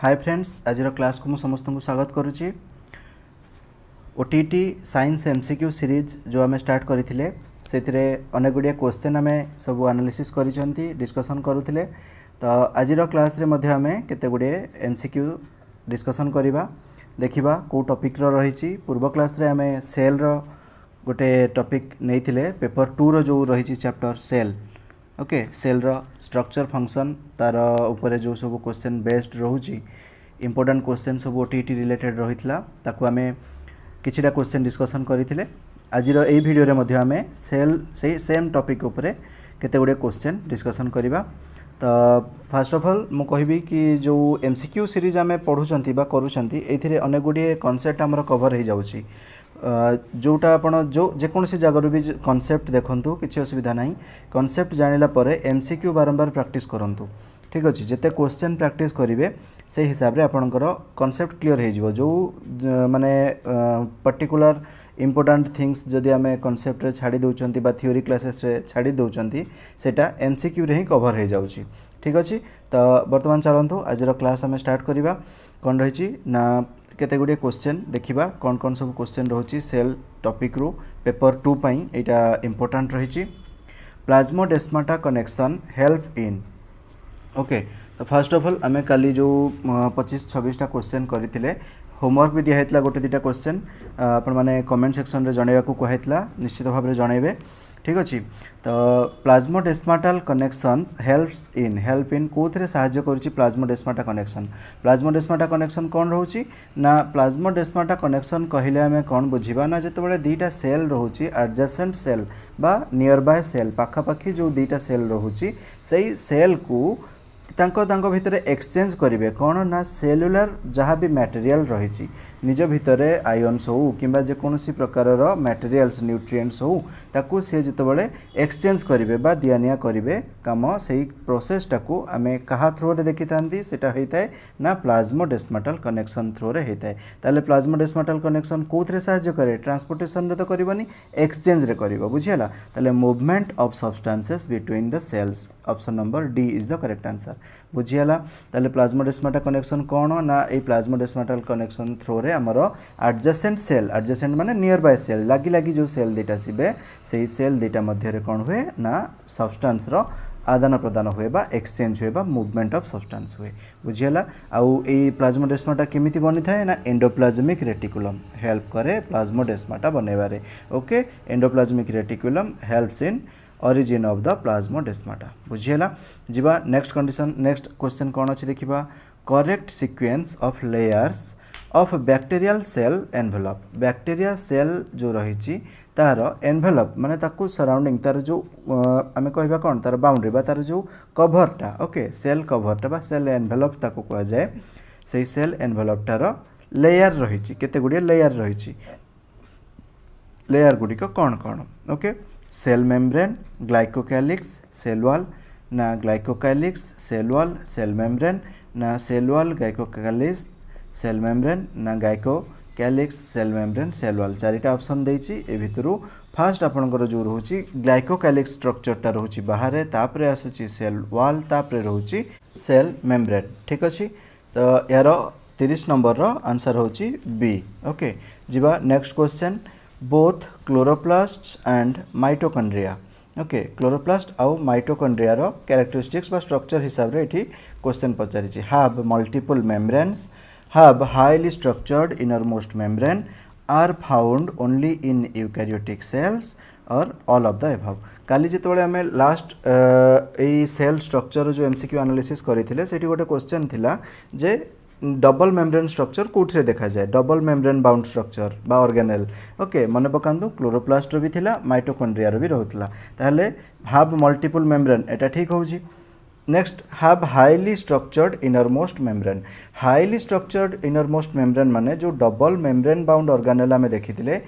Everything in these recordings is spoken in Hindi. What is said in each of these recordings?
हाय फ्रेंड्स, आज क्लास को समस्त को स्वागत करुच्ची। ओटीटी साइंस एमसीक्यू सीरीज जो आम स्टार्ट करते से अनेक गुड़िया क्वेश्चन आम सब एनालिसिस करिसेंती डिस्कशन करुले। तो आज क्लास रे मध्य आम केते गुड़े एमसीक्यू डिस्कशन करवा देखा कौ टॉपिक रही। पूर्व क्लास रे आम सेल गोटे टॉपिक नहीं पेपर 2 रो जो रही चैप्टर सेल। ओके, सेल रो स्ट्रक्चर फंक्शन तार ऊपर जो सब क्वेश्चन बेस्ड रोची इंपोर्टेंट क्वेश्चन सब ओटीटी रिलेटेड रही ताकू आम किछिटा क्वेश्चन डिस्कशन करथिले। आज यही वीडियो रे मध्य आम सेल से सेम टॉपिक ऊपर केते गुडे क्वेश्चन डिस्कशन करवा। तो फास्ट ऑफ ऑल मु कहबी कि जो एमसीक्यू सीरीज आम पढ़ुचंती बा करूचंती एथिरे अनेक गुडे कॉन्सेप्ट हमर कवर हो जाउची। जोटा आपण जो जेकोसी जगार भी कॉन्सेप्ट देखंतु किसी असुविधा नहीं। कॉन्सेप्ट जानिला परे एमसीक्यू बारंबार प्रैक्टिस करंतु। ठीक अच्छे, जिते क्वेश्चन प्रैक्टिस करेंगे से हिसाब रे आपणकर कॉन्सेप्ट क्लियर हो जो माने पर्टिकुलर इंपोर्टेंट थिंग्स जदि आम कॉन्सेप्ट रे छाड़ी दउचंती बा थ्योरी क्लासेस रे छाड़ी दउचंती सेटा एमसीक्यू रे ही कवर हो जाउची। ठीक अच्छे, तो वर्तमान चलतु आज क्लास आम स्टार्ट करवा। कौन रही ना केते गुडे क्वेश्चन देखिबा कौन कौन सब क्वेश्चन रही सेल टॉपिक रू पेपर 2 पई एटा इंपोर्टेंट रही। Plasmodesmata connection help in. Okay, तो फर्स्ट ऑफ ऑल आम काली जो 25-26टा क्वेश्चन करते होमवर्क भी दिखाई गोटे दुटा क्वेश्चन आपण माने कमेंट सेक्शन रे जणैया को कहैतला निश्चित भाव में जनइबे। ठीक अच्छे, तो प्लाज्मोडेस्माटाल कनेक्शंस हेल्प इन कोथरे साहाय्य करुच्ची प्लाज्मोडेस्माटा कनेक्शन। प्लाज्मोडेस्माटा कनेक्शन कौन रोची ना प्लाज्मोडेस्माटा कनेक्शन कहले आमे कौन बुझीबा ना जेतेबेले दीटा सेल रोची एडजेसेंट सेल बा नियर बाय सेल पाखापाखी जो दीटा सेल रोची सेई सेल को तांको भितर एक्सचेंज करेंगे कौन ना सेलुलर जहाँ भी मटेरियल रही निज भितर आयन्स हो कि जेकोसी प्रकार मटेरियल्स न्यूट्रिएंट्स हो ताकू सी जितेबाला एक्सचेंज करेंगे बा दिया करेंगे काम से प्रोसेस टाकू आम क्या थ्रो रे देखी था होता है ना प्लाज्मोडेस्माटाल कनेक्शन थ्रो रे होता है। ताले प्लाज्मोडेस्माटाल कनेक्शन कौन साहाय्य करे ट्रांसपोर्टेशन रे तो करबनी एक्सचेंज रे करिवो बुझियला। ताले movement of substances between the cells option number D is the correct answer बुझियला। ताले प्लाज्मोडेस्माटा कनेक्शन कौन ना ये प्लाज्मोडेस्माटाल कनेक्शन थ्रो रे हमर एडजेसेंट सेल एडजेसेंट माने नियर बाय सेल लागी लागी जो सेल दीटा सिबे से सेल दीटा मध्य रे कौन हुए ना सब्सटेंस रो आदान प्रदान हुए बा एक्सचेंज हुए बा मूवमेंट ऑफ सब्सटेंस हुए बुझियला। आउ ए प्लाज्मोडेस्माटा केमिति बनी थाए ना एंडोप्लाज्मिक रेटिकुलम हेल्प करे प्लाज्मोडेस्माटा बनेबारे। Okay, endoplasmic reticulum helps in origin of the plasmodesmata बुझियला। जिबा नेक्स्ट कंडीशन नेक्स्ट क्वेश्चन कौन अच्छे देखिबा correct sequence of layers of bacterial cell envelope. Bacteria cell जो रही तार एनवेलप माने ताकू सराउंडिंग तार जो आम कहवा कौन तार बाउंड्री बा तार जो कभरटा ओके सेल कभरटा बा सेल एनवेलप ताकू कह जाए से सेल एनवेलपटार लेयर रही केते गुड़िया लेयर रही लेयर गुड़िक कौन कौन okay cell membrane glycocalyx cell wall ना glycocalyx cell wall cell membrane ना cell wall glycocalyx cell membrane ना glycocalyx cell membrane cell wall चारिटा ऑप्शन देछि ए भितरु फास्ट आपनकर जो रोची ग्लाइकोकैलिक्स स्ट्रक्चरटा रोची बाहर तापरे आसुची सेल वॉल तापरे रोची सेल मेम्ब्रेन। ठीक अछि, तो यार 30 नंबर रो आंसर होची बी। ओके, जिबा next question both chloroplast and mitochondria. Okay, chloroplast आउ माइटोकॉन्ड्रिया रो कैरेक्टरिस्टिक्स बा स्ट्रक्चर हिसाब रे एठी क्वेश्चन पचारिछि have multiple membranes have highly structured innermost membrane are found only in eukaryotic cells or all of the above. काली जितेबाला आम लास्ट ए सेल स्ट्रक्चर जो एमसीक्यू एनालिसिस करथिले सेठी गोटे क्वेश्चन थिला जे डबल मेम्ब्रेन स्ट्रक्चर कौटे देखा जाए डबल मेम्ब्रेन बाउंड स्ट्रक्चर बा ऑर्गेनेल। ओके, मन पकांतु क्लोरोप्लास्ट भी थिला माइटोकॉन्ड्रिया भी रहउतला ताहले हैव मल्टीपल मेम्ब्रेन एटा ठीक होउची। Next have highly structured innermost membrane. Highly structured innermost membrane माने जो डबल मेम्ब्रेन बाउंड ऑर्गेनेल आमे देखिथिले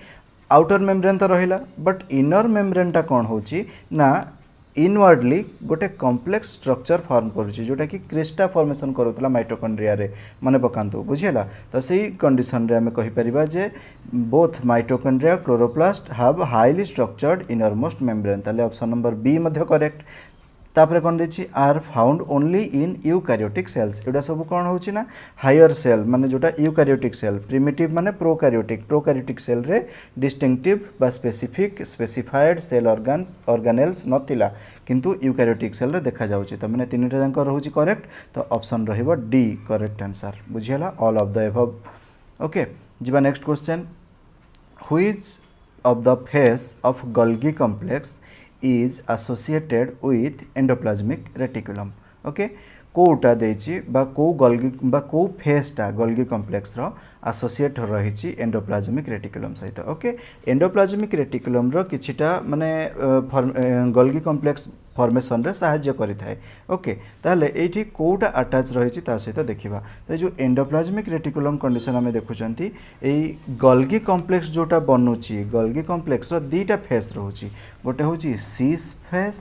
आउटर मेम्ब्रेन तो रहिला बट इनर मेम्ब्रेनटा कौन होची ना इनवर्डली गोटे कॉम्प्लेक्स स्ट्रक्चर फॉर्म करुच्ची जोटा कि क्रिस्टा फॉर्मेशन करूला माइटोकॉन्ड्रिया रे मन पकांतु बुझियला। तो सही कंडीशन रे आमे कहि परिबा जे both mitochondria chloroplast have highly structured innermost membrane ताले ऑप्शन नंबर बी मध्ये करेक्ट। तापर कौन देछि are found only in eukaryotic cells एटा सब कौन होछि ना हायर सेल माने जोटा यूकारियोटिक सेल प्रिमिटिव माने प्रोकारियोटिक सेल रे डिस्टिंक्टिव बा स्पेसिफिक स्पेसिफाइड सेल ऑर्गेनेल्स नथिला किंतु यूकारियोटिक सेल रे देखा जाउछि त माने तीनटा जांक रहउछि करेक्ट तो ऑप्शन रहिबो डी करेक्ट आंसर बुझियला all of the above okay जिबा next question which of the phase of Golgi complex is associated with endoplasmic reticulum okay कोटा देछि बा को गोल्गी बा को फेसटा गोल्गी कॉम्प्लेक्स रो एसोसिएट रहिछि एंडोप्लाज्मिक रेटिकुलम सहित ओके एंडोप्लाज्मिक रेटिकुलम रो किछिटा माने गोल्गी कॉम्प्लेक्स फॉर्मेशन रे सहाय्य करि थाए ओके ताले एठी कोटा अटैच रहिछि ता सहित देखिबा तो जो एंडोप्लाज्मिक रेटिकुलम कंडीशन हमें देखुचंती एई गोल्गी कॉम्प्लेक्स जोटा बनुछि गोल्गी कॉम्प्लेक्स रो दीटा फेस रहउछि गोटे होछि सिस फेस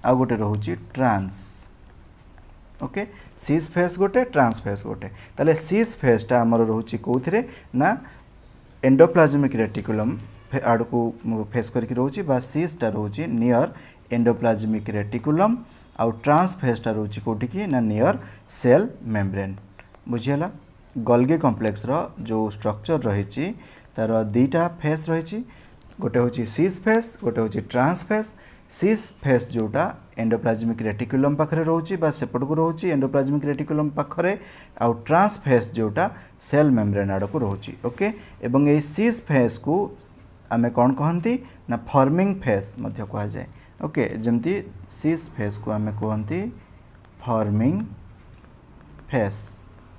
आ गोटे रहउछि ट्रांस ओके सिस फेस गोटे ट्रांस फेस गोटे ताले सिस फेसटा हमर रहउछि कोथरे ना एंडोप्लाज्मिक रेटिकुलम आडको फेस करके रहउछि बा सिसटा रहउछि नियर एंडोप्लाज्मिक रेटिकुलम आउ ट्रांस फेसटा रहउछि कोठी की ना नियर सेल मेम्ब्रेन बुझियला गोल्गी कॉम्प्लेक्स रो जो स्ट्रक्चर रहिछि तार दीटा फेस रहिछि गोटे होछि सिस फेस गोटे होछि ट्रांस फेस सिस फेस जोटा एंडोप्लाज्मिक रेटिकुलम पाखरे रहउछि बा सेपट को रहउछि एंडोप्लाज्मिक रेटिकुलम पाखरे आउ ट्रांस फेस जोटा सेल मेम्ब्रेन आडको रहउछि ओके एवं ए सिस फेस को आमे कोन कहंती ना फॉर्मिंग फेस मध्य कहा जाय ओके जेमती सिस फेस को आमे कहंती फॉर्मिंग फेस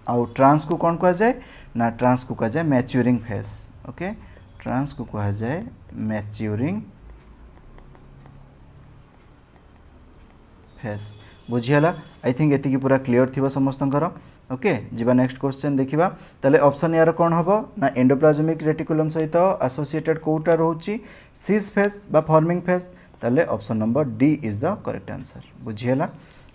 आउ ट्रांस को कोन कहा जाय ना ट्रांस को कहा जाय मैच्योरिंग फेस ओके ट्रांस को कहा जाय मैच्योरिंग फेस बुझियला आई थिंक एति की पूरा क्लियर थिबा समस्तंकर ओके जिबा नेक्स्ट क्वेश्चन देखिबा तले ऑप्शन यार कोन हबो ना एंडोप्लाज्मिक रेटिकुलम सहित एसोसिएटेड कोटा रहउची सिस फेस बा फॉर्मिंग फेस तले option number D is the correct answer बुझियला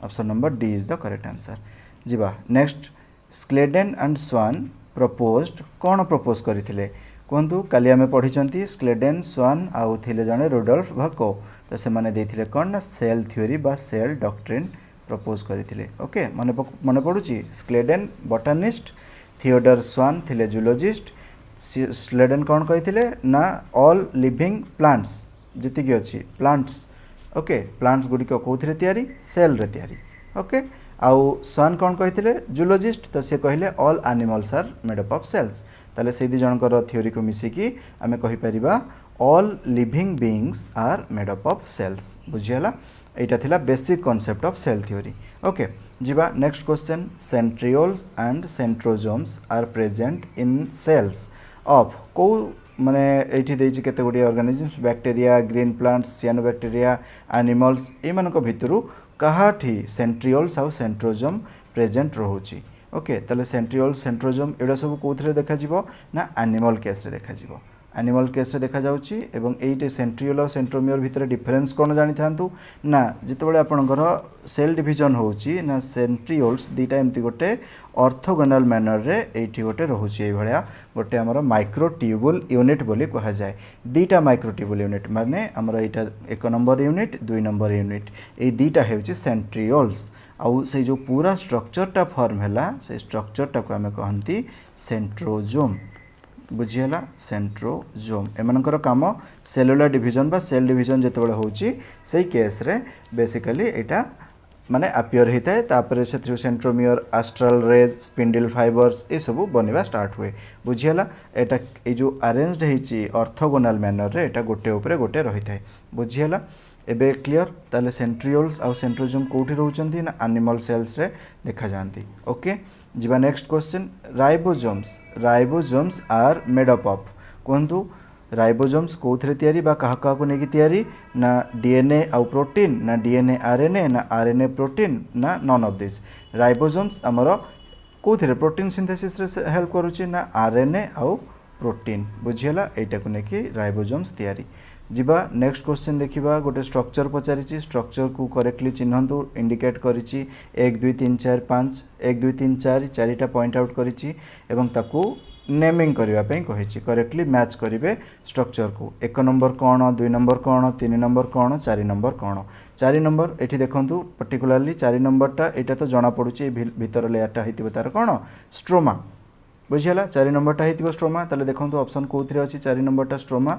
option number D is the correct answer जिबा next Schleiden and Schwann proposed कोन प्रपोज करिथिले कहतु काली आम पढ़ी स्क्लेडेन स्वान आउ थिले जने रुडोल्फ भको तो से माने देथिले कोन ना सेल थ्योरी बा सेल डॉक्ट्रिन प्रपोज करिथिले ओके मने पडुची स्क्लेडेन बॉटनिस्ट थियोडर स्वान थिले जूलॉजिस्ट स्क्लेडेन कोन कहिथिले ना ऑल लिविंग प्लांट्स जति की अछि प्लांट्स ओके प्लांट्स गुडी को कोथरे तयारी सेल रे तयारी ओके आउ स्वान कोन कहिथिले जूलॉजिस्ट तो से कहिले all animals are made up of cells ताले से दी जनकर थ्योरी को मिसी की आमे कहि परिबा all living beings are made up of cells बुझियला एटा थिला basic concept of cell theory okay जिबा next question centrioles and centrosomes are present in cells of को माने एठी देछि केते गुडी organisms bacteria green plants cyanobacteria animals ए मानको भितरु कहाठी सेंट्रियोल्स आउ सेंट्रोजोम प्रेजेंट रहउची ओके ताले सेंट्रियोल्स सेंट्रोजोम एडा सब कोथरे देखा जिवो ना एनिमल केस रे देखा जिवो एनिमल केस रे देखा जाउची एवं एइटे सेंट्रियोल और सेंट्रोमियर भितर डिफरेंस कोन जानि थांतु ना जितबळे आपनकर सेल डिवीजन होउची ना सेंट्रियोल्स दीटा एमती गोटे ऑर्थोगोनल मैनर रे एइठी गोटे रहउची एई भळिया गोटे हमर माइक्रोट्यूबुल यूनिट बोली कहा जाय दीटा माइक्रोट्यूबुल यूनिट माने हमर एटा 1 नंबर यूनिट 2 नंबर यूनिट ए दीटा हेउची सेंट्रियोल्स आउ से जो पूरा स्ट्रक्चरटा फॉर्म हैला से स्ट्रक्चरटा को हमें कहंती सेंट्रोजोम बुझियला सेंट्रोजोम एमानकर काम सेलुलर डिवीजन बा सेल डिवीजन जेतबळे होउची सेही केस रे बेसिकली एटा माने अपियर हिताय तापरे से centromere astral rays spindle fibres ए सब बनिबा स्टार्ट हुए बुझियला एटा ए जो अरेंज्ड हेची ऑर्थोगोनल मैनर रे एटा गोटे ऊपर गोटे रहिताय बुझियला एबे क्लियर ताले सेंट्रियोल्स आउ सेंट्रोजोम कोठी रहउचंती ना एनिमल सेल्स रे देखा जानती ओके जिबा next question ribosomes are made up of कहंतु राइबोसोम्स कोथरे तयारी बा कहा कहा को नेकी तयारी ना डीएनए आउ प्रोटीन ना डीएनए आरएनए ना आरएनए प्रोटीन ना नॉन ऑफ दिस राइबोसोम्स हमरो कोथरे प्रोटीन सिंथेसिस रे हेल्प करूची ना आरएनए आउ प्रोटीन बुझियला एटा को नेकी राइबोसोम्स तयारी जिबा नेक्स्ट क्वेश्चन देखिबा गोटे स्ट्रक्चर पचारिची स्ट्रक्चर को करेक्टली चिन्हंतु इंडिकेट करिची 1 2 3 4 5 1 2 3 4 चारिटा पॉइंट आउट करिची एवं ताकू नेमिंग करबा पई कहिछि करेक्टली मैच करिवे स्ट्रक्चर को 1 नंबर कोन 2 नंबर कोन 3 नंबर कोन 4 नंबर कोन 4 नंबर एठी देखंतु पर्टिकुलरली 4 नंबरटा एटा तो जणा पडुछि भीतर लेयरटा हेतिबो तार कोन स्ट्रोमा बुझियला 4 नंबरटा हेतिबो स्ट्रोमा तले देखंतु ऑप्शन कोथिरे अछि 4 नंबरटा स्ट्रोमा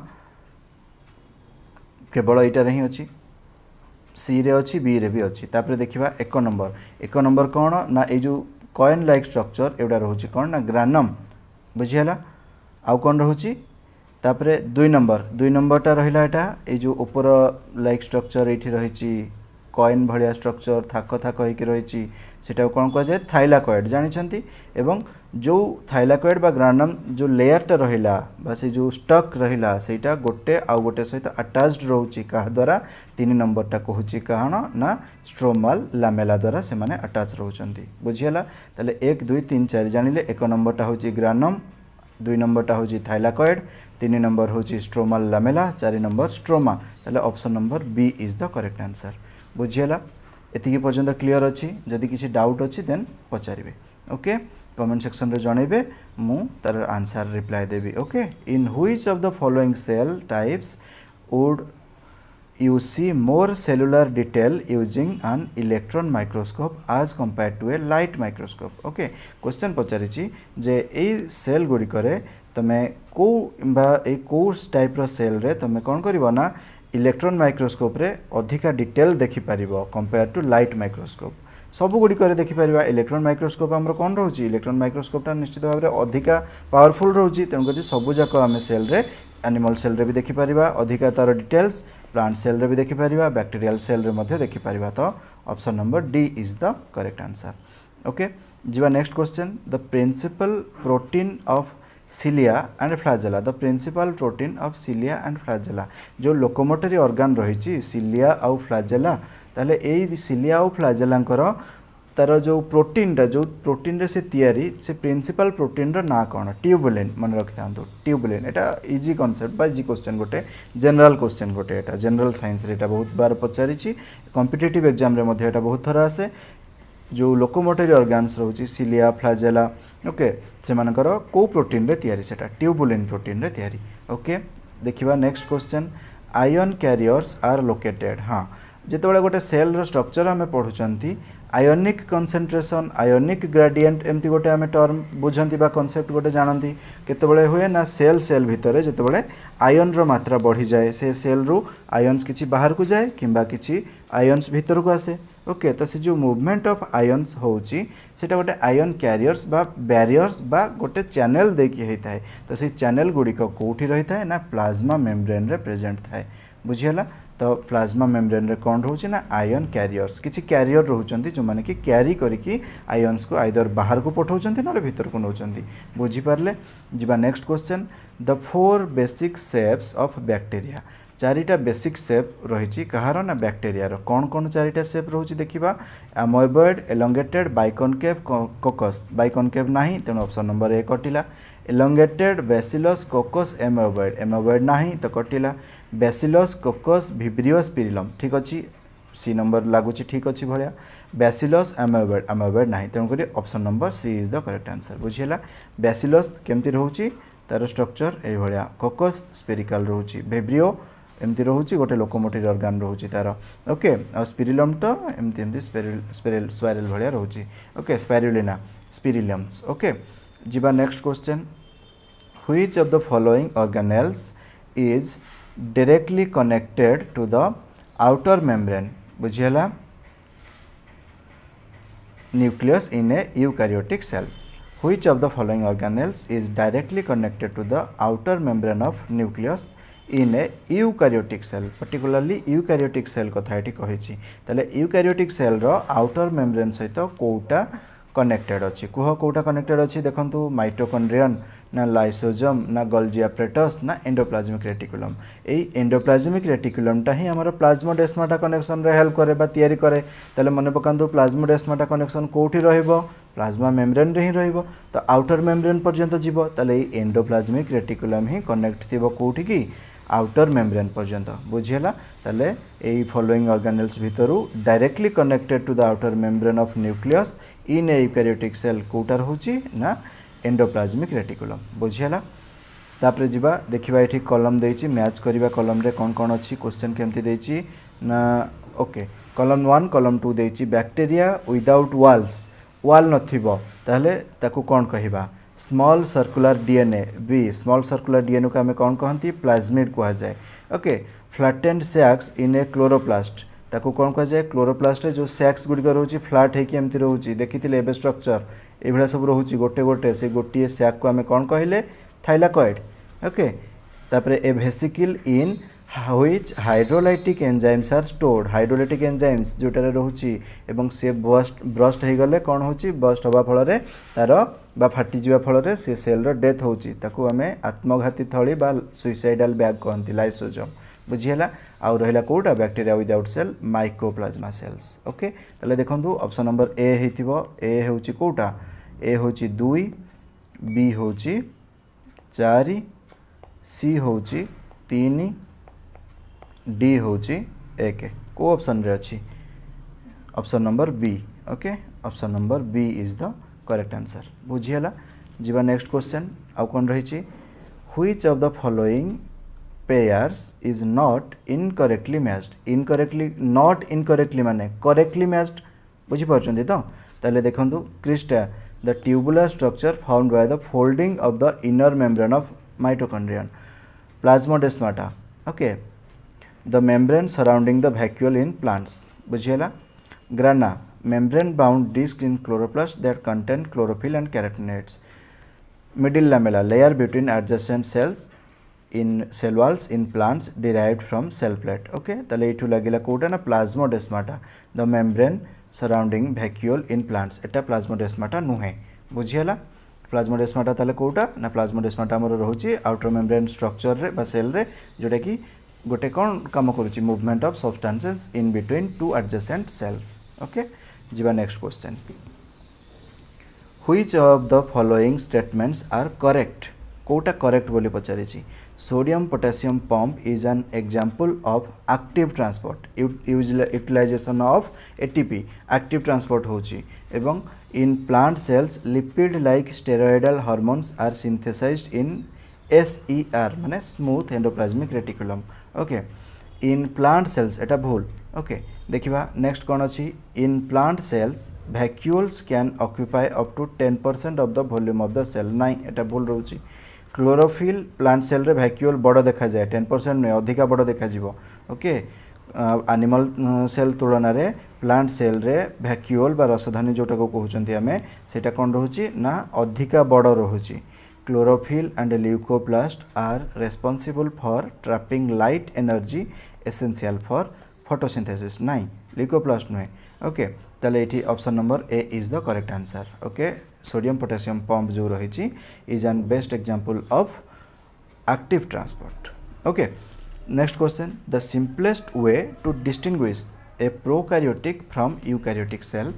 केवल एटा रही अछि सी रे अछि बी रे भी अछि तापर देखिबा 1 नंबर कोन ना ए जो कॉइन लाइक स्ट्रक्चर एवडा रहउछि कोन ना ग्रानम बुझियला आउ कोन रहउछि तापर 2 नंबरटा रहिला एटा ए जो ऊपर लाइक स्ट्रक्चर एठी रहिछि कॉइन भलिया स्ट्रक्चर थाक थाक होइके रहिछि सेटा कोन को जाय थाइलाकॉइड जानिछंती एवं जो थाइलाकॉइड बा ग्रानम जो लेयरटा रहिला बा से जो स्टक रहिला सेटा गोटे आ गोटे सहित अटैच्ड रहउछि का द्वारा 3 नंबरटा कहउछि कहण ना स्ट्रोमल लामेला द्वारा से माने अटैच रहउछंती बुझियला तले 1 2 3 4 जानिले 1 नंबरटा होछि ग्रानम 2 नंबरटा होछि थाइलाकॉइड 3 नंबर होछि स्ट्रोमल लामेला 4 नंबर स्ट्रोमा तले option number B is the correct answer बुझियला एतिकी पर्यंत क्लियर अछि जदि किसी डाउट अछि देन पचारिबे ओके कमेंट सेक्शन रे जणेबे मु तार आंसर रिप्लाई देबी okay in which of the following cell types would you see more cellular detail using an electron microscope as compared to a light microscope okay question पचारिछि जे ए सेल गुडी करे तमे को बा ए कोर्स टाइप रो सेल रे तमे कोन करबो ना इलेक्ट्रॉन माइक्रोस्कोप रे अधिका डिटेल देखि परिबो कंपेयर टू लाइट माइक्रोस्कोप सब गुडी करे देखि परिबा इलेक्ट्रॉन माइक्रोस्कोप हमरो कोन रहउछि इलेक्ट्रॉन माइक्रोस्कोप ता निश्चित भाव रे अधिका पावरफुल रहउछि तेन करी सब जाक हम सेल रे एनिमल सेल रे भी देखि परिबा अधिका तार डिटेल्स प्लांट सेल रे भी देखि परिबा बैक्टीरियल सेल रे मध्ये देखि परिबा तो option number D is the correct answer okay जीवा next question the principal protein of cilia and flagella the principal protein of cilia and flagella जो लोकोमोटरी ऑर्गन रही cilia आउ flagella ताले ए cilia आउ flagella करो तार जो प्रोटीन रे से तैयारी से प्रिंसिपल प्रोटीन रो ना कोन ट्यूबुलिन मन रखिथांतो ट्यूबुलिन एटा इजी कांसेप्ट बा इजी क्वेश्चन गोटे जनरल क्वेश्चन गोटे एटा जनरल साइंस रे एटा बहुत बार पचारिछि कॉम्पिटिटिव एग्जाम रे मध्ये एटा बहुत थरा आसे जो लोकोमोटरी ऑर्गन्स रहउछि सिलिया फ्लाजेला ओके से मानकर को प्रोटीन रे तैयारी सेटा ट्यूबुलिन प्रोटीन रे तैयारी ओके देखिबा next question ion carriers are located हां जेतबेले गोटे सेल रो स्ट्रक्चर हमें पढुचंती आयोनिक कंसंट्रेशन आयोनिक ग्रेडिएंट एमती गोटे हमें टर्म बुझंती बा कांसेप्ट गोटे जानंती केतबेले हुए ना सेल भितरे जेतबेले आयन रो मात्रा बढ़ी जाए से सेल रो आयन्स किछि बाहर को जाए किंबा किछि आयन्स भीतर को आसे ओके तो से जो मूवमेंट ऑफ आयन्स होउची सेटा गोटे आयन कैरियर्स बा बैरियर्स बा गोटे चैनल देखि हेताय तो से चैनल गुडी को कोठी रहिताय ना प्लाज्मा मेम्ब्रेन रे प्रेजेंट थाए बुझियला तो प्लाज्मा मेम्ब्रेन रे कोन रहउची ना आयन कैरियर्स किछि कैरियर रहउचंती जो माने कि कैरी करिकि आयन्स को आइदर बाहर को पठाउचंती नले भीतर को नउचंती बुझी पारले जिबा next question the 4 basic shapes of bacteria चारिटा बेसिक शेप रही कहार ना बैक्टीरिया रो कौन कौन चारिटा शेप रोची देखिबा amoeboid elongated biconcave coccus biconcave नाही तेनो ऑप्शन नंबर 1 कटिला एलोंगेटेड बैसिलस कोकस एमोइबॉइड नाही तो कटिला बैसिलस कोकस विब्रियो स्पिरिलम ठीक अछि सी नंबर लागुची ठीक अछि भलिया बैसिलस एमोइबॉइड नाही तेनो करी option number C is the correct answer बुझियला बैसिलस केमती रहउची तार स्ट्रक्चर ए भलिया कोकस स्पेरिकल रहउची विब्रियो एमती रहउची गोटे लोकोमोटिव ऑर्गन रहउची तार ओके आ स्पिरिलम तो एमती स्पाइरल भलिया रहउची ओके स्पाइरुलिना स्पिरिलम्स ओके जिबा next question which of the following organelles is directly connected to the outer membrane बुझियला nucleus in a eukaryotic cell which of the following organelles is directly connected to the outer membrane of nucleus in a eukaryotic cell particularly eukaryotic cell कथा एठी कहिछि तले eukaryotic cell रो outer membrane सहित कोटा कनेक्टेड अछि कुह कोटा कनेक्टेड अछि देखंतु माइटोकॉन्ड्रियन ना लाइसोजोम ना गोल्जी एपरेटस ना एंडोप्लाज्मिक रेटिकुलम ए एंडोप्लाज्मिक रेटिकुलम ता ही हमर प्लाज्मोडेस्माटा कनेक्शन रे हेल्प करे बा तयारी करे तले मने पकांतु प्लाज्मोडेस्माटा कनेक्शन कोठी रहइबो प्लाज्मा मेम्ब्रेन रे ही रहइबो तो आउटर मेम्ब्रेन पर्यंत जीवो तले एंडोप्लाज्मिक रेटिकुलम ही कनेक्ट थिबो कोठी की आउटर मेम्ब्रेन पर्यंत बुझियला तले एई फॉलोइंग ऑर्गेनेल्स भितरु directly connected to the outer membrane of nucleus in a eukaryotic cell कोटा रहउची ना एंडोप्लाज्मिक रेटिकुलम बुझीगला। तापर जीवा देखिबा एठी कॉलम देछि मैच करिबा कॉलम रे कोन कोन अछि क्वेश्चन केमति देछि ना ओके कॉलम 1 कॉलम 2 देछि बैक्टीरिया विदाउट वाल्स वाल नथिबो ताहले ताकू कोन कहिबा small circular DNA B small circular DNA को हमें कौन कहती प्लाज्मिड कहा जाए। Okay flattened sacs in a chloroplast ताकू कौन कहा जाए क्लोरोप्लास्ट जो सैक्स गुड़िक रोचे फ्लैट होगी एमती रोचे देखी ए स्ट्रक्चर ये सब रोचे गोटे गोटे से गोटे सैक को आम कौन कहले थाइलाकॉइड। ओके तापर a vesicle in which hydrolytic enzymes are stored hydrolytic enzymes जोटारे रोची एवं से ब्रस्ट हो गले कौन होची बस्ट हवा फल तार बा फाटी जीवा फल से सेल रो डेथ होची ताकू आमे आत्मघाती थली बा सुइसाइडल बैग कहंती लाइसोजोम बुझीला। आउ रहिला कोटा bacteria without cell mycoplasma cells. Okay तले देखंतु ऑप्शन नंबर ए हेतिबो ए होची कोटा ए होची 2 बी होची 4 सी होची 3 डी होची 1 को ऑप्शन रे अछि option number B. Okay option number B is the correct answer बुझीला। जीवा नेक्स्ट क्वेश्चन आउ कोन रहिछि which of the following pairs is not incorrectly matched incorrectly not incorrectly माने करेक्टली मैच्ड बुझी पाछन तो ताले देखंतु crista the tubular structure found by the folding of the inner membrane of mitochondrion plasmodesmata. Okay the membrane surrounding the vacuole in plants बुझीला। Grana membrane bound disc in chloroplast that contain chlorophyll and carotenoids. Middle lamella layer between adjacent cells in cell walls in plants derived from cell plate. Okay tale etu lagila कोटा ना plasmodesmata the membrane surrounding vacuole in plants eta plasmodesmata नुहे बुझियला। प्लाज्मोडेस्माटा ताले कोटा ना प्लाज्मोडेस्माटा हमर रहउची आउटर मेम्ब्रेन स्ट्रक्चर रे बा सेल रे जोटा कि गोटे कोन काम करूची movement of substances in between two adjacent cells. Okay जीवा next question which of the following statements are correct कोटा करेक्ट बोली पचारि sodium potassium pump is an example of active transport utilisation of ATP active transport होची एवं in plant cells lipid like steroidal hormones are synthesised in SER माने smooth endoplasmic reticulum. Okay in plant cells एटा भूल। ओके देखिबा नेक्स्ट कोन अछि इन plant cells vacuoles can occupy up to 10% of the volume of the cell नाइ एटा भूल रहउची। क्लोरोफिल प्लांट सेल रे वैक्यूल बड़ देखा जाए 10% नै अधिका बड़ देखा जिवो। ओके एनिमल सेल तुलना रे प्लांट सेल रे वैक्यूल बा रसधानी जोटा को कहउचंती हमें सेटा कोन रहउची ना अधिका बड़ रहउची। Chlorophyll and leucoplast are responsible for trapping light energy essential for photosynthesis. नाइ leucoplast नुहे। ओके ताले एठी option number A is the correct answer. Okay sodium potassium pump जो रही is an best example of active transport. Okay next question the simplest way to distinguish a prokaryotic from eukaryotic cell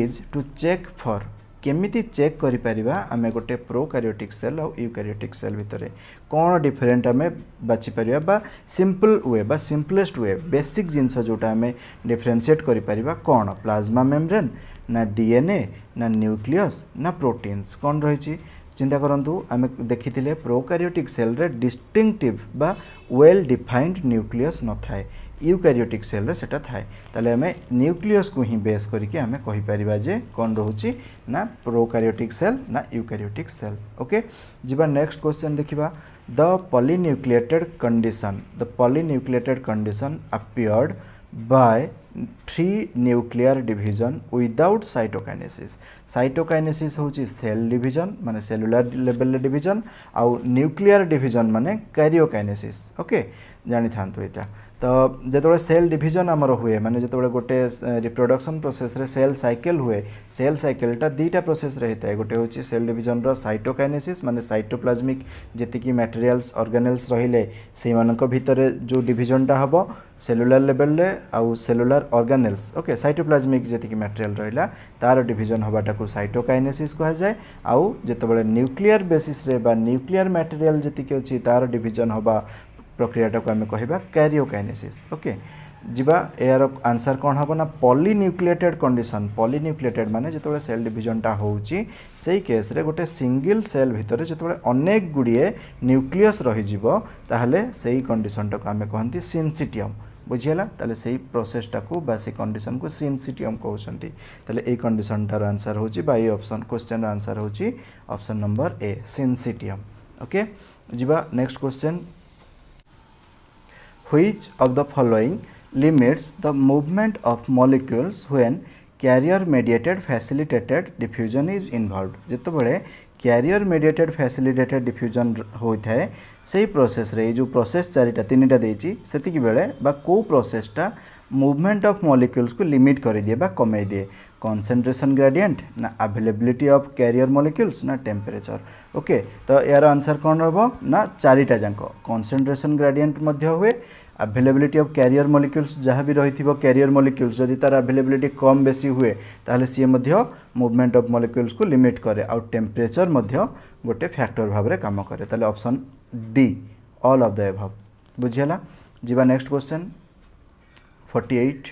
is to check for केमिति चेक करि परिबा आमे गोटे प्रोकैरियोटिक सेल और यूकैरियोटिक सेल भितरे कोन डिफरेंट आमे बाछि परिबा बा सिंपल वे बा सिंपलेस्ट वे बेसिक जिंस जोटा आमे डिफरेंशिएट करि परिबा कोन प्लाज्मा मेम्ब्रेन ना डीएनए ना न्यूक्लियस ना प्रोटीन्स कोन रहिछि चिंता करंतु आमे देखिथिले प्रोकैरियोटिक सेल रे डिस्टिंक्टिव बा वेल डिफाइंड न्यूक्लियस न थाए यूकैरियोटिक सेल रे सेटा थाए ताले हमें न्यूक्लियस को ही बेस करके हमें कहि परिबा जे कोन रहउची ना प्रोकैरियोटिक सेल ना यूकैरियोटिक सेल। ओके जिबा नेक्स्ट क्वेश्चन देखिबा the polynucleated condition appeared by 3 nuclear division without cytokinesis. Cytokinesis होची सेल डिवीजन माने सेलुलर लेवल डिवीजन आउ न्यूक्लियर डिवीजन माने कैरियोकाइनेसिस। ओके जानि थांतु एटा तो जेतबे सेल डिवीजन आमर हुए माने जेतबे गोटे रिप्रोडक्शन प्रोसेस रे सेल साइकिल हुए सेल साइकिलटा दुईटा प्रोसेस रहता है गोटे होची सेल डिवीजन रो साइटोकाइनेसिस माने साइटोप्लाज्मिक जेतिकी मटेरियल्स ऑर्गेनेल्स रहिले सेही मानक भितरे जो डिवीजनटा हबो सेलुलर लेवल रे आउ सेलुलर ऑर्गेनेल्स ओके साइटोप्लाज्मिक जेतिकी मटेरियल रहिला तार डिवीजन हबाटा को साइटोकाइनेसिस कहा जाए आउ जेतबे न्यूक्लियर बेसिस रे बा न्यूक्लियर मटेरियल जेतिकी अछि तार डिवीजन हबा प्रक्रियाटा को आमे कहबा कैरियोकाइनेसिस। ओके जिबा यार आंसर कौन हम ना पॉलीन्यूक्लिएटेड कंडीशन पॉलीन्यूक्लिएटेड माने जो सेल डिविजनटा होउची सेही केस रे गोटे सिंगल सेल भितर जो अनेक गुड़िए न्यूक्लियस रही ताहले सेही कंडीशनटा को आमे कहंती सिनसिटियम बुझियला ताले सेही प्रोसेसटा को बा से कंडीशन को सिनसिटियम कहउछंती ताले ए कंडीशनटार आंसर होची बा ए ऑप्शन क्वेश्चन आंसर होची ऑप्शन नंबर ए सिनसिटियम ओके जिबा next question Which of the following limits the movement of molecules when carrier mediated facilitated diffusion is involved जेतबेले carrier mediated facilitated diffusion होता है सही प्रोसेस रे जो प्रोसेस चारिटा तीनटा देछि सेतिकी बेले बा को प्रोसेसटा मूवमेंट ऑफ मॉलिक्यूल्स को लिमिट कर दिए बा कमे दिए कंसंट्रेशन ग्रेडियंट ना अवेलेबिलिटी ऑफ कैरियर मॉलिक्यूल्स ना टेम्परेचर ओके तो यार आंसर कौन रहबो ना चारिटा जांक कंसंट्रेशन ग्रेडियंट मध्य हुए अवेलेबिलिटी ऑफ कैरियर मॉलिक्यूल्स जहाँ भी रही कैरियर मॉलिक्यूल्स जदि तार अवेलेबिलिटी कम बेसी हुए ताहले सी मध्य मूवमेंट ऑफ मॉलिक्यूल्स को लिमिट करे आउ टेम्परेचर मध्य गोटे फैक्टर भाव में काम करे ताहले option D all of the above बुझियला जीवा next question 48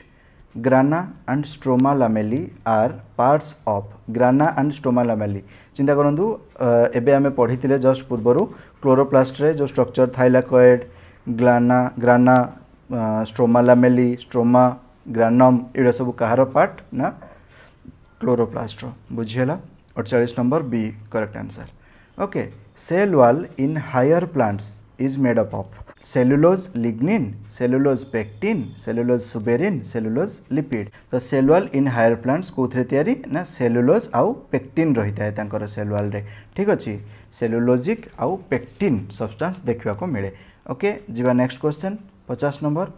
grana and stroma lamellae are parts of grana and stroma lamellae चिंता करंतु एबे आमे पढ़िथिले जस्ट पूर्वरु क्लोरोप्लास्ट रे जो structure thylakoid grana stroma lamellae stroma granum एड़ा सब कहार पार्ट ना क्लोरोप्लास्ट बुझियला 48 number B correct answer okay cell wall in higher plants is made up of cellulose lignin cellulose pectin cellulose suberin cellulose lipid तो cell wall in higher plants कोथरे तयारी ना सेलुलोज आउ पेक्टिन रही है तांकर सेल वॉल रे ठीक अछि सेलुलोजिक आउ पेक्टिन सब्सटेंस देखा को मिले ओके जीवा next question 50 number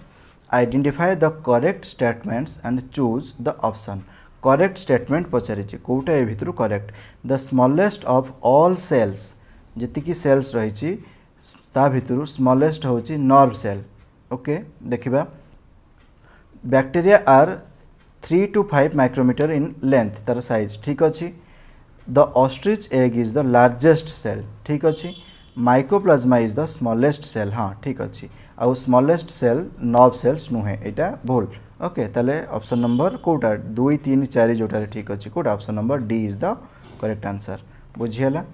identify the correct statements and choose the option correct statement पचारिछि कोटा ए भितरु correct the smallest of all cells जतिकी सेल्स रही ता भितरु स्मॉलेस्ट होची नर्व सेल ओके देखिबा bacteria are 3 to 5 micrometre in length तार साइज ठीक अछि the ostrich egg is the largest cell ठीक अछि mycoplasma is the smallest cell हाँ ठीक अच्छी आउ स्मॉलेस्ट सेल नर्व सेल्स नुहे एटा भूल ओके ताले ऑप्शन नंबर कोटा 2 3 4 जोटा ठीक अच्छी कोटा option number D is the correct answer बुझियला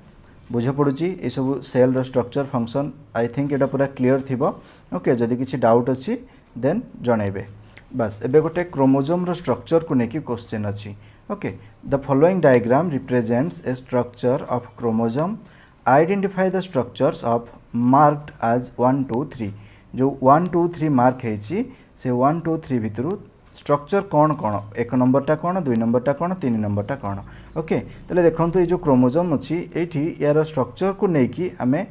बुझ पड़ुची ये सब सेल रो स्ट्रक्चर फंक्शन आई थिंक एटा पूरा क्लियर थिबो ओके जदि किछि डाउट अछि देन जणैबे बस एबे गोटे क्रोमोसोम रो स्ट्रक्चर को नेकी क्वेश्चन अछि okay the following diagram represents a structure of chromosome identify the structures of marked as 1 2 3 जो 1 2 3 मार्क है से 1 2 3 भितर स्ट्रक्चर कौन कौन एक नंबरटा कौन 2 नंबरटा कौन 3 नंबरटा कौन ओके ताले देखंतु ये जो क्रोमोसोम अछि एठी यार स्ट्रक्चर को नेकी आमे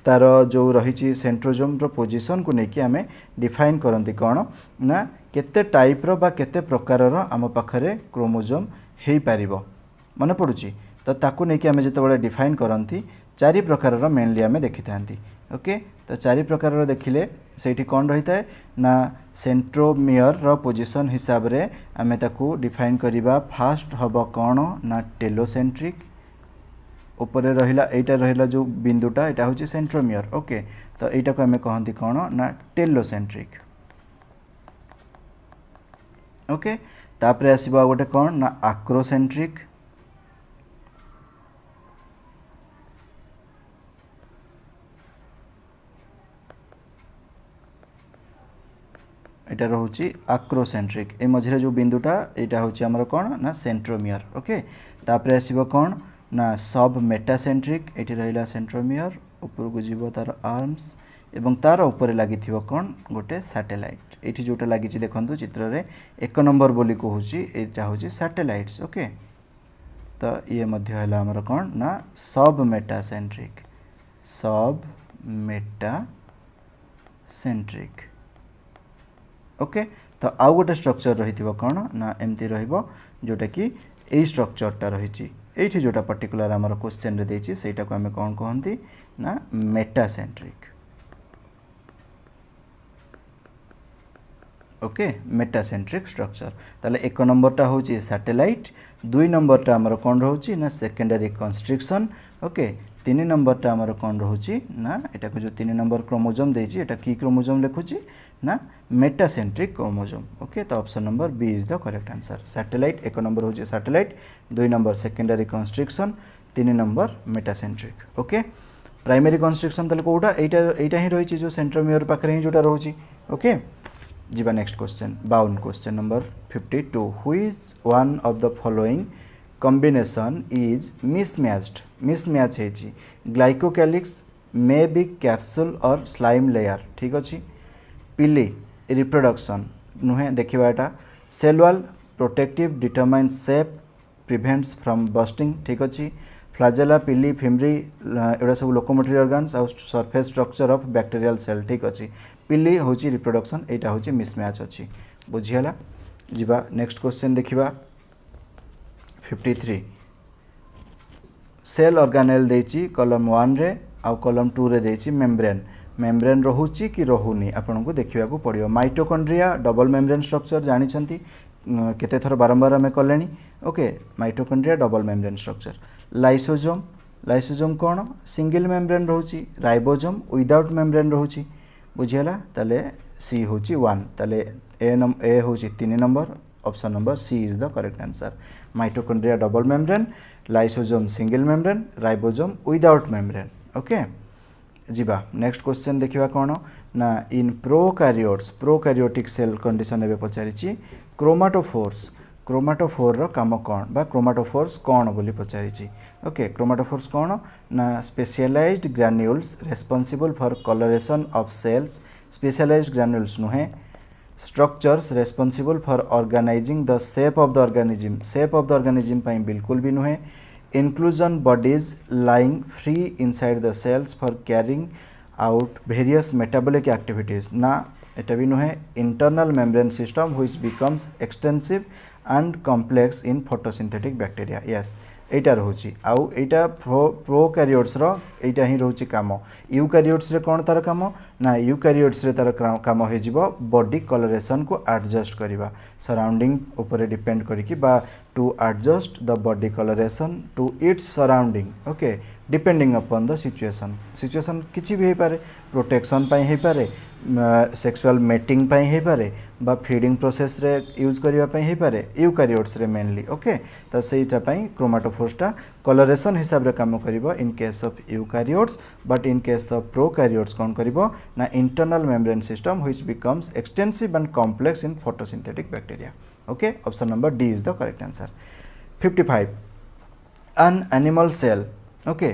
तार जो रही सेंट्रोजोम रो पोजीशन को नेकी आमे डिफाइन करंती कौन ना केते टाइप रो बा केते प्रकार रो आम पाखरे क्रोमोसोम हेई पारिबो मने पडुची तो ताकू नेकी आमे जेतेबेले डिफाइन करंती चारि प्रकार रो मेनली आमे देखि थांती ओके तो चारि प्रकार रो देखिले सेठी कौन रही है ना सेंट्रोमियर रो पोजीशन हिसाब रे आमे ताकू डिफाइन करिबा फास्ट हबो कौन ना टेलोसेंट्रिक ऊपर रहिला एटा रहिला जो बिंदुटा एटा होची सेंट्रोमियर ओके तो एटा को आमे कहंती कौन ना टेलोसेंट्रिक ओके तापरे आसीबा गोटे कौन ना आक्रोसेंट्रिक एटा रोची आक्रोसेंट्रिक ए मझिरे जो बिंदुटा एटा होची हमर कोन ना सेंट्रोमियर ओके तापरे आसीबो कोन ना सब मेटासेंट्रिक एटी रहिला सेंट्रोमियर ऊपर को जीवो तार आर्म्स एवं तार ऊपर लागि थिबो कोन गोटे सैटेलाइट एटी जोटा लागि छि देखंतु चित्र रे एक नंबर बोली को होची एटा होची सैटेलाइट्स ओके तो ये मध्य हला हमर कोन ना सब मेटासेंट्रिक ओके तो आउ गोटे स्ट्रक्चर रही कौन ना एमती रहिबो जोटा कि ए स्ट्रक्चरटा रही एठी जोटा पर्टिकुलर हमर क्वेश्चन रे देछि सेटा को हमें कौन कहंती ना मेटासेंट्रिक ओके मेटासेंट्रिक स्ट्रक्चर ताले एक नंबरटा होची सैटेलाइट 2 नंबरटा हमर कौन रहउची ना सेकेंडरी कंस्ट्रिक्शन ओके तीन नंबरटा आमर कौन रोचे ना एटा को जो तीन नंबर क्रोमोजोम देछि एटा की क्रोमोजोम लिखुछि ना मेटासेंट्रिक क्रोमोजोम। ओके तो option number B is the correct answer. Satellite एक नंबर होछि सैटेलाइट, दुई नंबर सेकेंडरी कंस्ट्रक्शन, तीन नंबर मेटासेंट्रिक। ओके प्राइमरी कंस्ट्रक्शन तले कोडा एटा ही रही जो सेंट्रोमियर पाखरे ही जोटा रोछि। ओके जीवा next question 52 question number 52 who is one of the following combination is mismatched. Mismatch है ग्लाइकोकैलिक्स मे बी कैप्सूल और स्लाइम लेयर ठीक अच्छी। पिली रिप्रोडक्शन नुहे देखा एटा। Cell wall protective determine shape prevents from busting ठीक अच्छी। फ्लाजेला पिली फिमरी एटा सब लोकोमोटरी ऑर्गन्स और surface structure of bacterial cell ठीक अच्छी। पिली हूँ रिप्रोडक्शन एटा हूँ मिसमैच अच्छी बुझीगला। जीवा नेक्स्ट क्वेश्चन देखा 53 सेल ऑर्गेनेल देछि कॉलम 1 रे आउ कॉलम 2 रे देछि मेम्ब्रेन। मेम्ब्रेन रहुछि कि रहुनी आपन को देखिया को पड़ियो। माइटोकॉन्ड्रिया डबल मेम्ब्रेन स्ट्रक्चर जानि छंती केते थर बारंबार हमें कलेनी। Okay mitochondria double membrane structure. Lysosome lysosome कोन सिंगल मेम्ब्रेन रहुछि। राइबोजोम विदाउट मेम्ब्रेन रहुछि बुझियला। ताले सी होछि 1 ताले ए होछि 3 number option number C is the correct answer. Mitochondria double membrane, lysosome single membrane, ribosome without membrane. Okay जीवा नेक्स्ट क्वेश्चन देखिबा कोन ना इन प्रोकैरियोटिक सेल कंडीशन एबे पचारिछि क्रोमाटोफोर्स। क्रोमाटोफोर रो काम कोन बा क्रोमाटोफोर्स कोन बोली पचारिछि। ओके क्रोमाटोफोर्स कोन ना specialised granules responsible for colouration of cells. Specialised granules नुहे। Structures responsible for organising the shape of the organism. Shape of the organism पाई बिल्कुल भी नुहे। Inclusion bodies lying free inside the cells for carrying out various metabolic activities ना एटा भी नुहे। Internal membrane system which becomes extensive and complex in photosynthetic bacteria. Yes एटा रोची आउ एटा प्रोकैरियोट्स रो एटा ही रोची काम। यूकैरियोट्स रे कोन तार काम ना यूकैरियोट्स रे तार काम हे जिवो बॉडी कलरेशन को एडजस्ट करिवा सराउंडिंग ऊपर डिपेंड करिकि बा to adjust the body coloration to its surrounding. Okay depending upon the situation किछि भी हे पारे प्रोटेक्शन पाई हे पारे सेक्सुअल मेटिंग पाई हे पारे बा फीडिंग प्रोसेस रे यूज करिवा पाई हे पारे यूकैरियोट्स रे मेनली। ओके त सेटा पाई क्रोमाटोफोर्सटा कलरेशन हिसाब रे काम करिवो in case of eukaryotes but in case of prokaryotes कोन करिवो ना internal membrane system which becomes extensive and complex in photosynthetic bacteria. Okay option number D is the correct answer. 55 an animal cell okay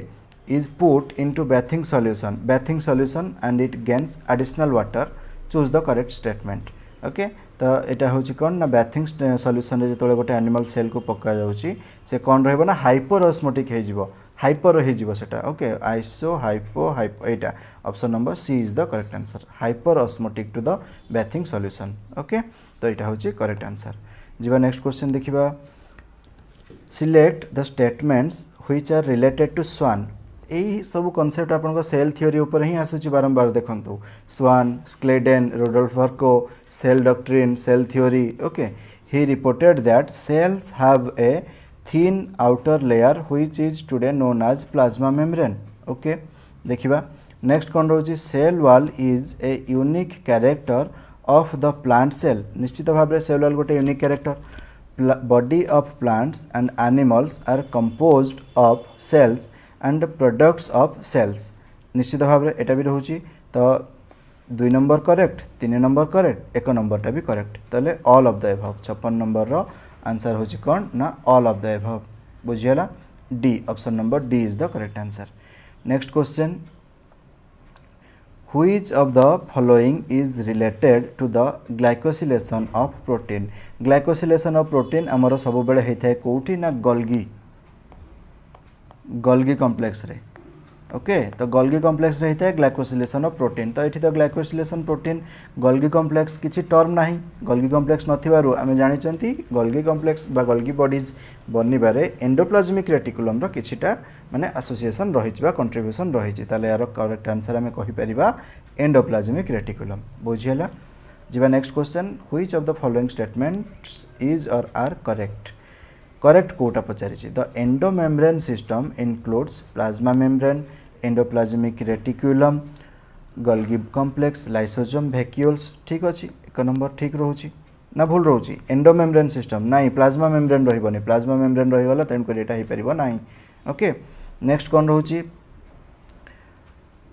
is put into bathing solution and it gains additional water. choose the correct statement. okay तो एटा होची कोन ना बाथिंग सॉल्यूशन रे जतले गोटे एनिमल सेल को पक्का जाउची से कोन रहबो ना हाइपर ऑस्मोटिक हे जिवो हाइपर हे जिवो सेटा। ओके आइसो हाइपो एटा option number C is the correct answer. Hyperosmotic to the bathing solution. Okay तो एटा होची करेक्ट आंसर। जीवा नेक्स्ट क्वेश्चन देखिबा select the statements which are related to Schwann. यही सब कॉन्सेप्ट आपन सेल थ्योरी ऊपर ही आसुची बारंबार देखंतु Schwann Schleiden Rudolf Virchow cell doctrine cell theory. Okay he reported that cells have a thin outer layer which is today known as plasma membrane. Okay देखिबा नेक्स्ट कोन रोची cell wall is a unique character of the plant cell. निश्चित भाव में सेल वॉल गोटे unique character. Body of plants and animals are composed of cells and products of cells. निश्चित भाव में एटा भी रोची तो 2 नंबर करेक्ट 3 नंबर करेक्ट 1 नंबरटा भी करेक्ट ताले all of the above 56 number रो आंसर होची कोन ना ऑल ऑफ द एबव बुझियला D option number D is the correct answer. Next question Which of the following is related to the glycosylation of protein? Glycosylation of protein आमर सब बेले होता है कोठी ना गोल्गी कॉम्प्लेक्स रे। ओके तो गोल्गी कॉम्प्लेक्स रे होता है ग्लाइकोसिलेशन ऑफ प्रोटीन। तो ये तो ग्लाइकोसिलेशन प्रोटीन गोल्गी कॉम्प्लेक्स किसी टर्म ना गोल्गी कॉम्प्लेक्स नथिबारु आमे जानिचंती गोल्गी कॉम्प्लेक्स बा गोल्गी बॉडीज बनिबारे एंडोप्लाज्मिक रेटिकुलम रो किछिटा माने एसोसिएशन रहिछि बा कंट्रीब्यूशन रहिछि ताले यार करेक्ट आंसर आमे कहि परिबा एंडोप्लाज्मिक रेटिकुलम बुझियला। जिबा next question which of the following statements is or are correct. Correct कोटा पचारिछि the endomembrane system includes plasma membrane endoplasmic reticulum golgi complex lysosome vacuoles ठीक अछि एक नंबर ठीक रहउछि ना भूल रहउछि एंडोमेम्ब्रेन सिस्टम नाही प्लाज्मा मेम्ब्रेन रहिबोनी प्लाज्मा मेम्ब्रेन रहिगला तेन को एटा हे परिबो नाही ओके नेक्स्ट कोन रहउछि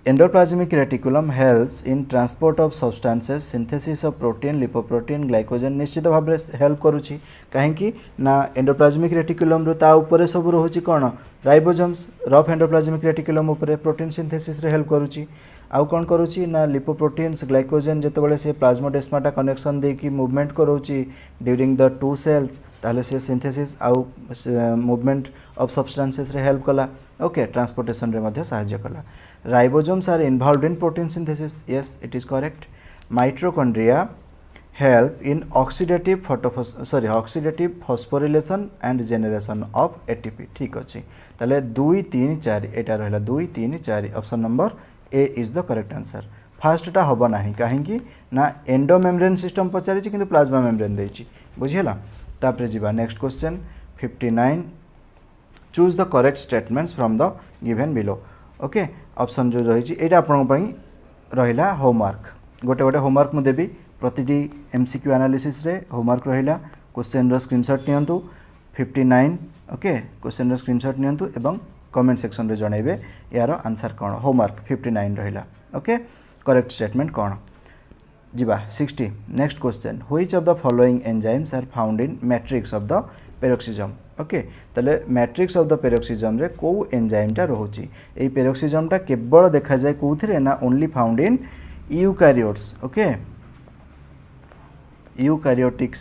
endoplasmic reticulum helps in transport of substances synthesis of protein lipoprotein glycogen निश्चित भाव हेल्प करूछि कहीं ना एंडोप्लाज्मिक रेटिकुलम रो ता ऊपर सब रहउछि कोन राइबोसोम्स रफ एंडोप्लाज्मिक रेटिकुलम ऊपर प्रोटीन सिंथेसिस रे हेल्प करूछि आउ कोन करूछि ना लिपोप्रोटीन्स ग्लाइकोजेन जेतबेले से प्लाज्मोडेस्माटा कनेक्शन दे कि मूवमेंट करूछि ड्यूरिंग द टू सेल्स ताले से सिंथेसिस आउ मूवमेंट ऑफ सब्सटेंसेस रे हेल्प कला ओके ट्रांसपोर्टेशन रे मध्ये सहायता कला ribosomes are involved in protein synthesis yes it is correct mitochondria help in oxidative phosphorylation and generation of ATP ठीक अछि ताले 2 3 4 एटा रहला 2 3 4 option number A is the correct answer fast टा होबो नाही काहेकि ना एंडोमेम्ब्रेन सिस्टम पचारि छि किंतु प्लाज्मा मेम्ब्रेन देछि बुझियला तापरे जीवा next question 59 choose the correct statements from the given below okay option जो रही छि एटा आपन पई रहिला होमवर्क गोटे गोटे होमवर्क मु देबी प्रतिटी एमसीक्यू एनालिसिस रे होमवर्क रहिला क्वेश्चन रो स्क्रीनशॉट नियंतु 59 ओके क्वेश्चन रो स्क्रीनशॉट नियंतु एवं कमेंट सेक्शन रे जणाइबे यार आंसर कोन होमवर्क 59 रहिला ओके करेक्ट स्टेटमेंट कोन जीवा 60 next question which of the following enzymes are found in matrix of the peroxisome okay तले मैट्रिक्स ऑफ द पेरोक्सिजम रे को एंजाइम टा रहउची एई पेरोक्सिजम टा केवल देखा जाय कोथिरे ना only found in eukaryotes okay eukaryotic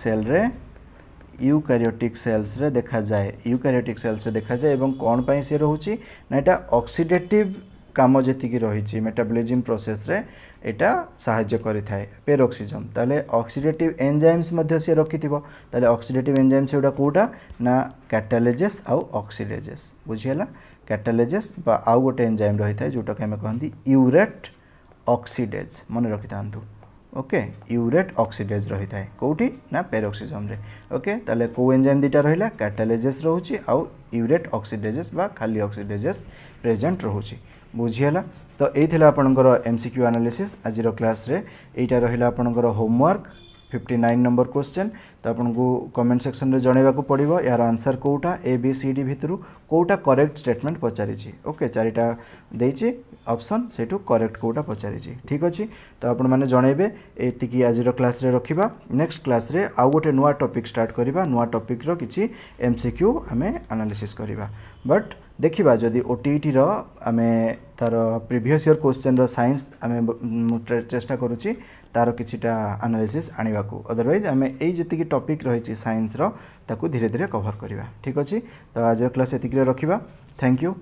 cells रे देखा जाए यूकैरियोटिक सेल्स रे देखा जाए एवं कोन पई से रहउची ना एटा ऑक्सीडेटिव काम जेति की रहिछि मेटाबॉलिज्म प्रोसेस रे एटा सहाय्य करि थाए पेरोक्सिजम ताले ऑक्सीडेटिव एंजाइम्स मध्ये से रखिथिबो ताले ऑक्सीडेटिव एंजाइम्स एटा कोटा ना कैटालेजेस आउ ऑक्सीडेजेस बुझियला कैटालेजेस बा आउ गोटे एंजाइम रहि थाए जोटा के हम कहंदी यूरेट ऑक्सीडेज मन रखितांतु ओके यूरेट ऑक्सीडेज रही थाए कोठी ना पेरोक्सिजम रे ओके ताले को एंजाइम दिटा रहिला कैटालेजेस रहउची आउ यूरेट ऑक्सीडेजेस बा खाली ऑक्सीडेजेस प्रेजेंट रहउची बुझियला तो एई थिला आपनकर एमसीक्यू एनालिसिस आजिरो क्लास रे एटा रहिला आपनकर होमवर्क 59 नंबर क्वेश्चन तो आपको कमेंट सेक्शन रे जणेबा को पड़िबो यार आंसर कोटा ए बी सी डी भितरु कोटा करेक्ट स्टेटमेंट पचारि छी ओके चारिटा देछि ऑप्शन सेटू करेक्ट कोटा पचारि छी ठीक अछि तो आपण माने जणेबे एतिकी आजिरो क्लास रे रखिबा नेक्स्ट क्लास रे आउ गोटे नुवा टॉपिक स्टार्ट करिबा नुवा टॉपिक रो किछि एमसीक्यू हमें एनालिसिस करिबा बट देखिबा जदि ओटीटी रो हमें तार प्रीवियस ईयर क्वेश्चन रो साइंस हमें चेष्टा करूची तार किछिटा एनालिसिस आनिबा को अदरवाइज हमें एई जति टॉपिक रही साइंस रो ताकू धीरे धीरे कवर करिबा ठीक अछि तो आज क्लास एतिकी रखिबा थैंक यू।